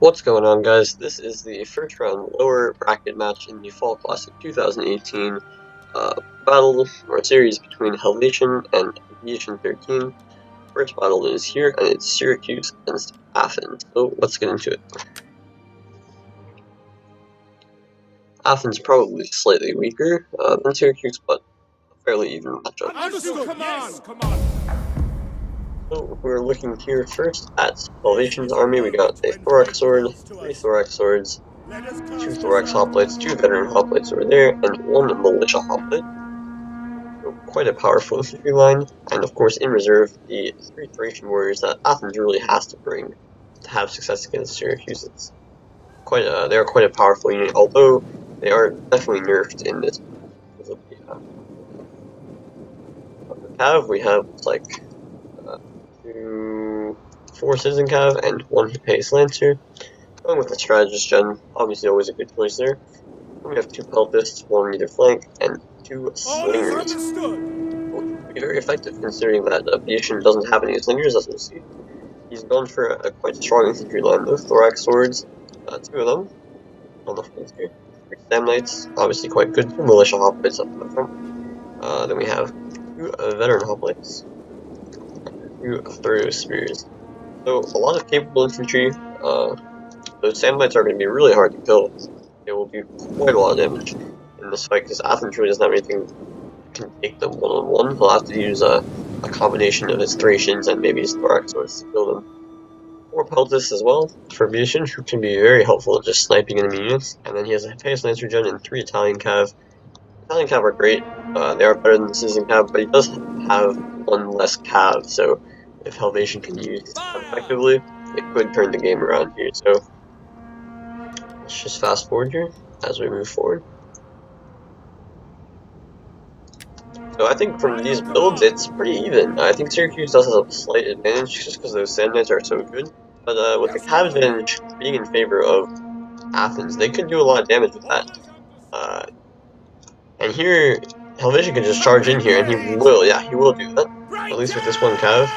What's going on, guys? This is the first round lower bracket match in the Fall Classic 2018 battle or series between Helvetian and biyishun13. First battle is here, and it's Syracuse against Athens. So let's get into it. Athens probably slightly weaker than Syracuse, but a fairly even matchup. Come on. So we're looking here first at Helvetian's army. We got a thorax sword, 3 thorax swords, 2 thorax hoplites, 2 veteran hoplites over there, and 1 militia hoplite. So quite a powerful infantry line, and of course in reserve the 3 Thracian warriors that Athens really has to bring to have success against Syracuse. It's they are quite a powerful unit, although they are definitely nerfed in this. Because of the cav, we have like 2 forces in cav and 1 pace lancer. Going with the strategist gen, obviously always a good choice there. We have 2 peltists, 1 on either flank, and 2 slingers. Which would be very effective considering that biyishun doesn't have any slingers, as we'll see. He's gone for a quite strong infantry line though. Thorax swords, 2 of them on the flanks here. 3 Samnites, obviously quite good. 2 militia hoplites up in the front. Then we have 2 veteran hoplites, and 2 throw spears. So a lot of capable infantry. Those Samnites are going to be really hard to kill. They will do quite a lot of damage in this fight because Athens really doesn't have anything that can take them one-on-one. He'll have to use a combination of his Thracians and maybe his thorax swords to kill them. 4 peltists as well for biyishun, who can be very helpful at just sniping enemy units. And then he has a pace lancer gen and 3 Italian cav. Italian cav are great. They are better than the citizen cav, but he does have 1 less cav. So if Helvetian can use his cav effectively, it could turn the game around here. So let's just fast forward here as we move forward. So I think from these builds, it's pretty even. I think Syracuse does have a slight advantage just because those Samnites are so good. But with the cav advantage being in favor of Athens, they could do a lot of damage with that. And here, Helvetian can just charge in here, and he will do that. At least with this 1 cav.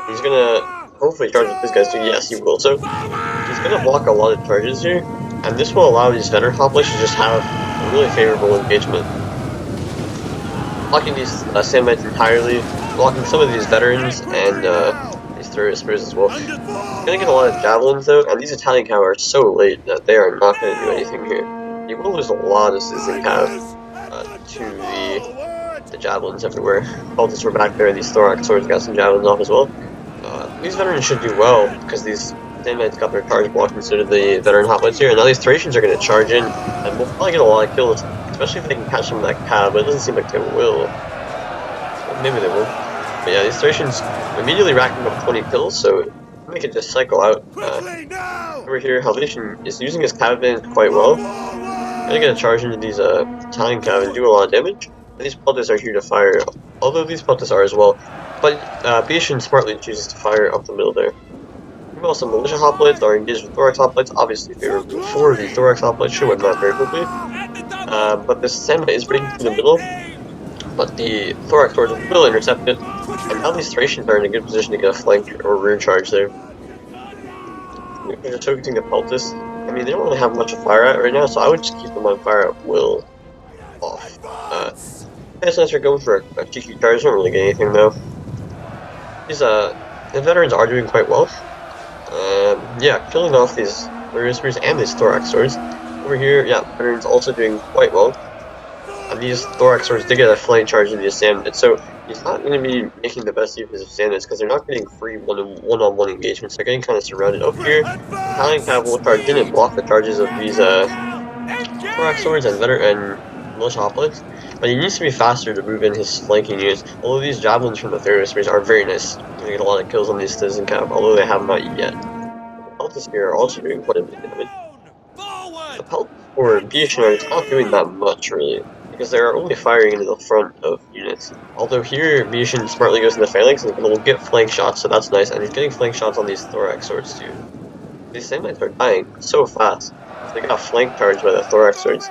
He's gonna hopefully charge with this guy too. Yes, he will. So he's gonna block a lot of charges here, and this will allow these veteran hoplites to just have a really favorable engagement. Blocking these Samnites entirely, blocking some of these veterans, and these throw spears as well. He's gonna get a lot of javelins though, and these Italian cav are so late that they are not gonna do anything here. He will lose a lot of citizen cav to the javelins everywhere. Peltists were back there, and these thorax swords got some javelins off as well. These veterans should do well, because these Samnites got their charge blocked instead of the veteran hoplites here, and now these Thracians are going to charge in, and we'll probably get a lot of kills, especially if they can catch some of that cav, but it doesn't seem like they will. So maybe they will. But yeah, these Thracians immediately racking up 20 kills, so they can just cycle out. Over here, Helvetian is using his cav advantage quite well. They're going to charge into these Italian cav and do a lot of damage. And these peltists are here to fire, although these peltists are as well. But biyishun smartly chooses to fire up the middle there. Meanwhile, some militia hoplites are engaged with thorax hoplites, obviously favorable for the thorax hoplites, should win that very quickly. But this Samnite is breaking through the middle, but the thorax swords will intercept it, and now these Thracians are in a good position to get a flank or rear charge there. They're just focusing the peltists. I mean, they don't really have much to fire at right now, so I would just keep them on fire at will off. Pace lancer going for a cheeky charge, don't really get anything though. These the veterans are doing quite well. Yeah, killing off these warrior spears and these thorax swords. Over here, yeah, veterans also doing quite well. And these thorax swords did get a flank charge into the Samnites, so he's not going to be making the best use of Samnites because they're not getting free one-on-one engagements. They're getting kind of surrounded. Over here, Italian cav will charge didn't block the charges of these thorax swords and militia hoplites, but he needs to be faster to move in his flanking units. Although these javelins from the throw spears are very nice, you're gonna get a lot of kills on these citizen cav, although they have not yet. The peltists here are also doing quite a bit of damage. The peltists for biyishun are not doing that much really, because they're only firing into the front of units. Although here biyishun smartly goes into phalanx and will get flank shots, so that's nice, and he's getting flank shots on these thorax swords too. These Samnites are dying so fast. They got flank charged by the thorax swords.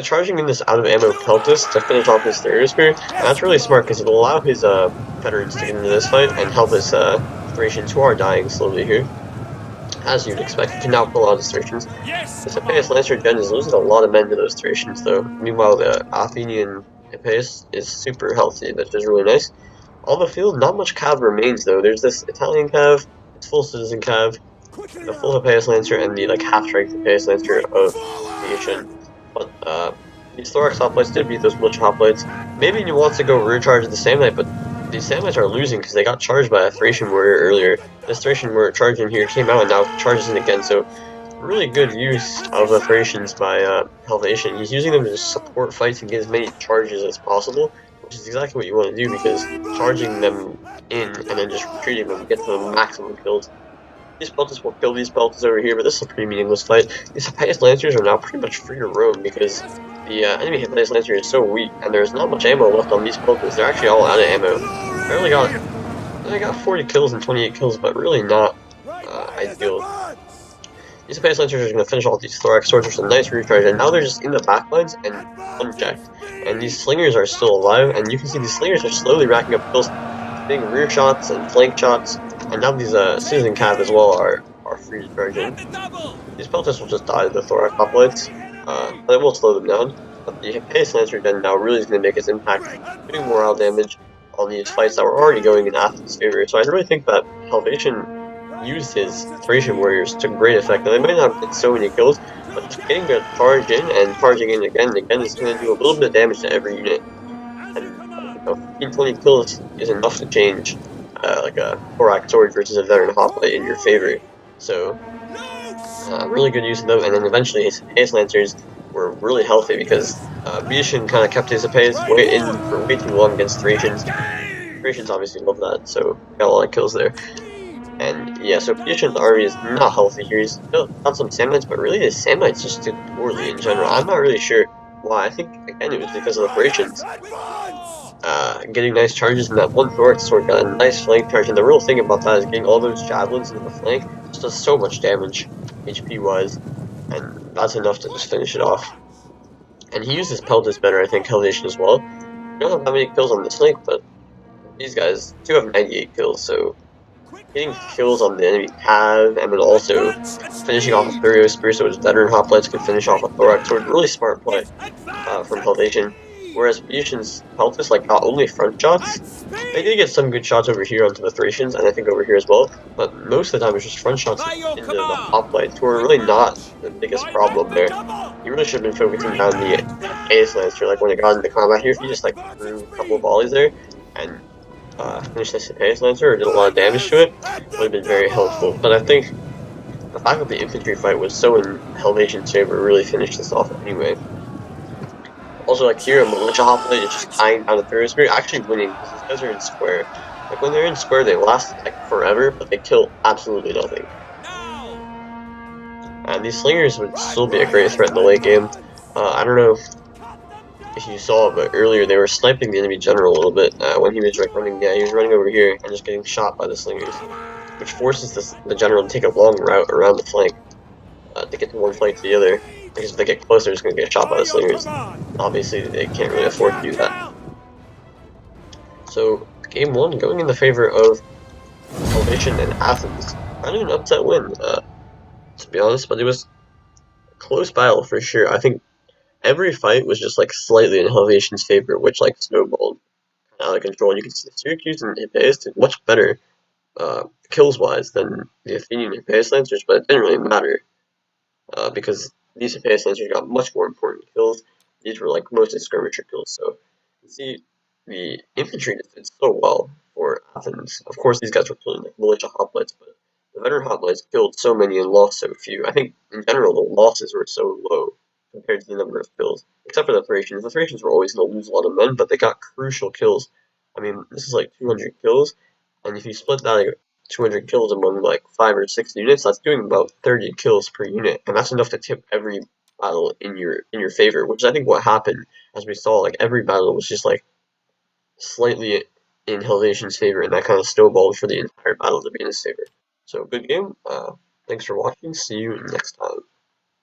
Charging in this out-of-ammo peltist to finish off his throw spear, and that's really smart because it'll allow his veterans to get into this fight and help his Thracians who are dying slowly here. as you'd expect, you can now pull out his Thracians. Yes, This Hippeus Commander. Lancer gen is losing a lot of men to those Thracians, though. Meanwhile, the Athenian Hippeus is super healthy, which is really nice. On the field, not much cav remains, though. There's this Italian cav, it's full citizen cav, Quickly the full now. Hippeus Lancer, and the like half-strength Hippeus Lancer Quick of biyishun. forward. But these Thorax hoplites did beat those militia hoplites. Maybe he wants to go rear charge the Samnite, but these Samnites are losing because they got charged by a Thracian warrior earlier. This Thracian warrior charged in here, came out, and now charges in again, so really good use of the Thracians by Helvetian. He's using them to just support fights and get as many charges as possible, which is exactly what you want to do because charging them in and then just retreating them gets them maximum kills. These Peltas will kill these Peltas over here, but this is a pretty meaningless fight. These Hippeus Lancers are now pretty much free to roam because the enemy Hippeus Lancer is so weak and there's not much ammo left on these Peltas. They're actually all out of ammo. Barely got, they got 40 kills and 28 kills, but really not Right as ideal. advance. These Hippeus Lancers are going to finish off these Thorax Swords with some nice recharge, and now they're just in the backlines and unchecked. And these Slingers are still alive, and you can see these Slingers are slowly racking up kills, hitting rear shots and flank shots, and now these Citizen Cav as well are free to charge in. And the double. These Peltas will just die to the Thorax hoplites, but it will slow them down. But the Hippeus Lancer then now really is going to make its impact, doing morale damage on these fights that were already going in Athens' favor. So I really think that Helvetian used his Thracian warriors to great effect. Now they might not get so many kills, but just getting to charge in and charging in again and again is going to do a little bit of damage to every unit. And 15-20 kills is enough to change like a Thorax sword versus a veteran hoplite in your favor. So really good use of them, and then eventually his Hippeus Lancers were really healthy because biyishun kind of kept his Hippeus way in for way too long against Thracians. Thracians obviously love that, so got a lot of kills there. And yeah, so biyishun's army is not healthy here. He's got some Samnites, but really his Samnites just did poorly in general. I'm not really sure why. I think, again, it was because of the Thracians. Getting nice charges, and that one Thorax sword got a nice flank charge, and the real thing about that is getting all those javelins into the flank just does so much damage, HP wise, and that's enough to just finish it off. And he uses Peltas better, I think, Helvetian as well. I don't have that many kills on the snake, but these guys do have 98 kills, so getting kills on the enemy cav, and then also finishing off a Thurio Spear so his veteran hoplites can finish off a Thorax sword. Really smart play from Helvetian. Whereas biyishun's Peltas like got only front shots. They did get some good shots over here onto the Thracians, and I think over here as well, but most of the time it's just front shots into the hoplites, who are really not the biggest problem there. You really should have been focusing on the Ace Lancer, like when it got into combat here, if you just like threw a couple of volleys there, and finished this Ace Lancer, or did a lot of damage to it, would have been very helpful. But I think the fact that the infantry fight was so in Helvetian's favor really finished this off anyway. Also, like here, a militia hoplite is just tying down the Thurio Spear, actually winning because these guys are in square. Like when they're in square, they last like forever, but they kill absolutely nothing. And these slingers would still be a great threat in the late game. I don't know if you saw it, but earlier they were sniping the enemy general a little bit when he was like running. Yeah, he was running over here and just getting shot by the slingers, which forces the general to take a long route around the flank to get to one flank to the other. Because if they get closer, they're just going to get shot by the slingers. Obviously, they can't really afford to do that. So, game one going in the favor of Helvetian and Athens. Kind of an upset win, to be honest, but it was a close battle for sure. I think every fight was just like slightly in Helvetian's favor, which like snowballed out of control. You can see Syracuse and Hippeus did much better kills wise than the Athenian Hippeus Lancers, but it didn't really matter because these Hippeus Lancers got much more important kills. These were like mostly skirmisher kills, so you see the infantry did so well for Athens. Of course, these guys were killing like militia hoplites, but the veteran hoplites killed so many and lost so few. I think in general the losses were so low compared to the number of kills, except for the Thracians. The Thracians were always going to lose a lot of men, but they got crucial kills. I mean, this is like 200 kills, and if you split that like 200 kills among like 5 or 6 units, that's doing about 30 kills per unit, and that's enough to tip every battle in your favor, which is I think what happened. As we saw, like every battle was just like slightly in Helvetian's favor, and that kind of snowballed for the entire battle to be in his favor. So good game. Thanks for watching. See you next time.